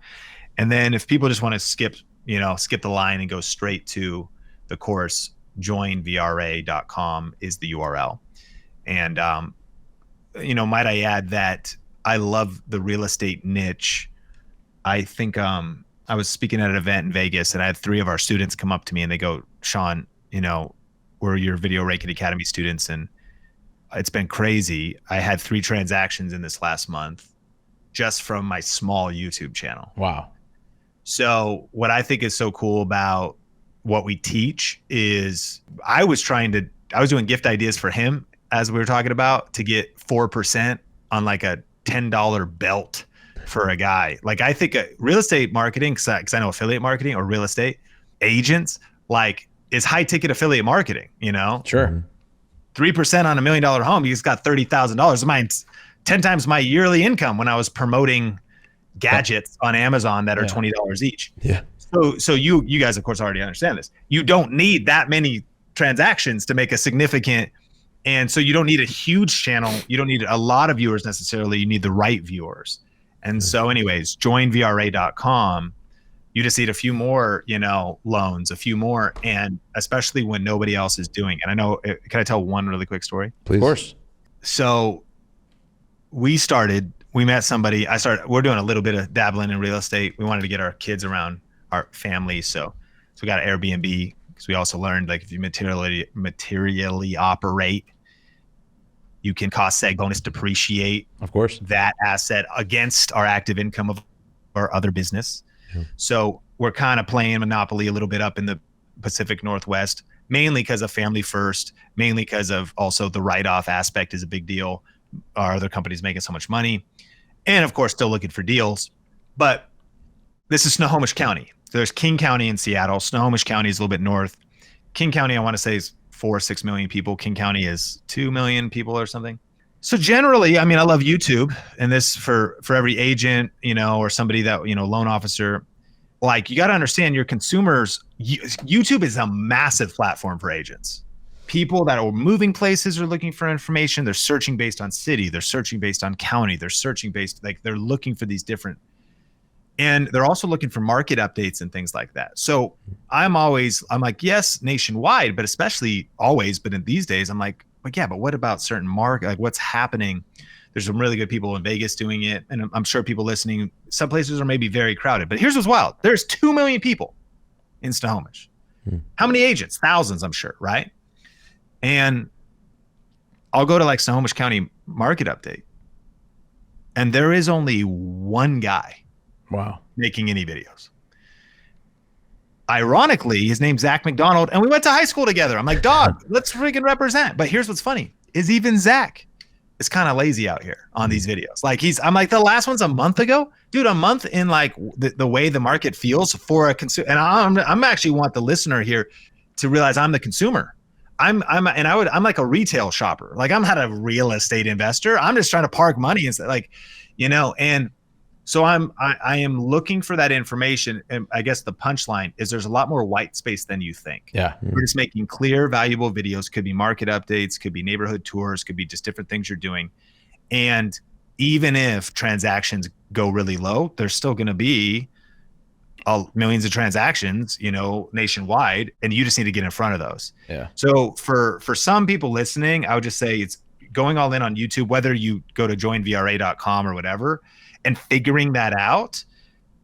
And then if people just want to skip the line and go straight to the course, joinvra.com is the URL. And, might I add that I love the real estate niche. I think I was speaking at an event in Vegas, and I had 3 of our students come up to me and they go, Sean, we're your Video Ranking Academy students, and it's been crazy. I had 3 transactions in this last month just from my small YouTube channel. Wow. So what I think is so cool about what we teach is I was doing gift ideas for him, as we were talking about, to get 4% on like a $10 belt for a guy. Like, I think real estate marketing, because I know affiliate marketing or real estate agents, like, is high ticket affiliate marketing, Sure. 3% on $1 million home, you just got $30,000. Mine's 10 times my yearly income when I was promoting gadgets on Amazon that are $20 each. Yeah. So you guys, of course, already understand this. You don't need that many transactions to make a significant, and so you don't need a huge channel. You don't need a lot of viewers necessarily. You need the right viewers. And so anyways, joinvra.com. You just need a few more, loans, a few more, and especially when nobody else is doing it. I know, can I tell one really quick story? Please. Of course. So we met somebody. We're doing a little bit of dabbling in real estate. We wanted to get our kids around our family. So we got an Airbnb, because we also learned, like, if you materially operate, you can cost seg bonus depreciate, Of course, that asset against our active income of our other business. Yeah. So we're kind of playing Monopoly a little bit up in the Pacific Northwest, mainly because of family first, mainly because of also the write-off aspect is a big deal. Our other company's making so much money. And of course, still looking for deals. But this is Snohomish County. So there's King County in Seattle. Snohomish County is a little bit north. King County, I want to say, is 4 or 6 million people. King County is 2 million people or something. So generally, I mean, I love YouTube, and this for every agent, or somebody that, loan officer, like, you got to understand your consumers. YouTube is a massive platform for agents. People that are moving places are looking for information. They're searching based on city. They're searching based on county. They're searching based, like, they're looking for these different, and they're also looking for market updates and things like that. So I'm like, yes, nationwide, but especially always, but in these days, I'm like, yeah, but what about certain market? Like, what's happening? There's some really good people in Vegas doing it. And I'm sure people listening, some places are maybe very crowded, but here's what's wild. There's 2 million people in Snohomish. How many agents? Thousands, I'm sure, right? And I'll go to like Snohomish County market update, and there is only one guy making any videos. Ironically, his name's Zach McDonald, and we went to high school together. I'm like, dog, let's freaking represent. But here's what's funny is even Zach is kind of lazy out here on these videos. Like, I'm like, the last one's a month ago, dude. A month in, like, the way the market feels for a consumer. And I'm actually want the listener here to realize I'm the consumer. I'm like a retail shopper. Like, I'm not a real estate investor. I'm just trying to park money and, like, and so I am looking for that information. And I guess the punchline is there's a lot more white space than you think. Yeah. We're just making clear, valuable videos. Could be market updates, could be neighborhood tours, could be just different things you're doing. And even if transactions go really low, there's still going to be millions of transactions, nationwide, and you just need to get in front of those. Yeah. So for some people listening, I would just say it's going all in on YouTube, whether you go to joinvra.com or whatever, and figuring that out.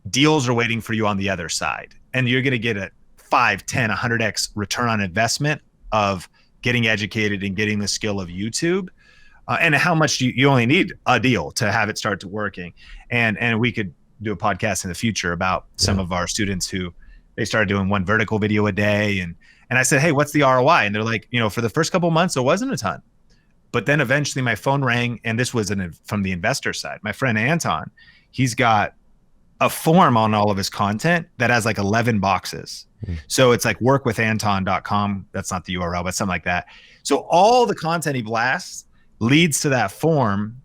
Deals are waiting for you on the other side, and you're going to get a 5, 10, 100x return on investment of getting educated and getting the skill of YouTube. And how much you only need a deal to have it start to working. And we could do a podcast in the future about some of our students who they started doing 1 vertical video a day. And I said, hey, what's the ROI? And they're like, for the first couple of months, it wasn't a ton. But then eventually my phone rang, and this was from the investor side. My friend Anton, he's got a form on all of his content that has like 11 boxes. So it's like workwithanton.com. That's not the URL, but something like that. So all the content he blasts leads to that form.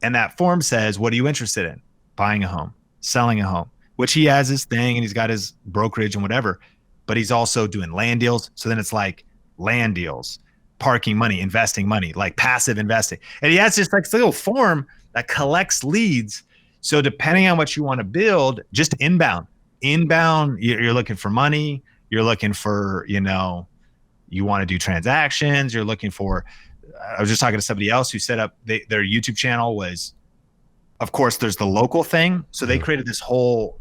And that form says, what are you interested in? Buying a home, selling a home, which he has his thing, and he's got his brokerage and whatever, but he's also doing land deals. So then it's like land deals, parking money, investing money, like passive investing. And he has just like this little form that collects leads. So depending on what you want to build, just inbound, you're looking for money. You're looking for, you want to do transactions. You're looking for, I was just talking to somebody else who set up their YouTube channel was of course, there's the local thing. So they created this whole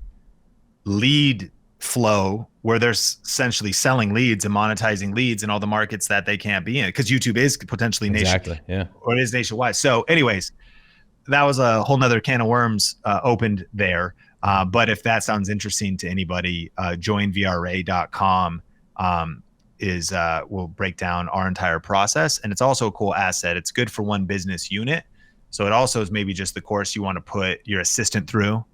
lead flow where they're essentially selling leads and monetizing leads in all the markets that they can't be in, because YouTube is potentially or it is nationwide. So anyways, that was a whole nother can of worms opened there. But if that sounds interesting to anybody, joinvra.com will break down our entire process. And it's also a cool asset. It's good for one business unit. So it also is maybe just the course you want to put your assistant through.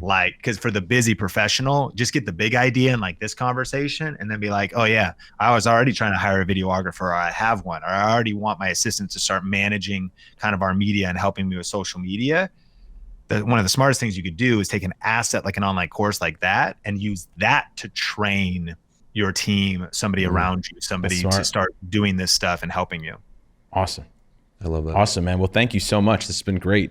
Like, because for the busy professional, just get the big idea in like this conversation and then be like, oh yeah, I was already trying to hire a videographer, or I have one, or I already want my assistant to start managing kind of our media and helping me with social media. One of the smartest things you could do is take an asset like an online course like that and use that to train your team, somebody around you, somebody to start doing this stuff and helping you. Awesome. I love that. Awesome, man. Well, thank you so much. This has been great.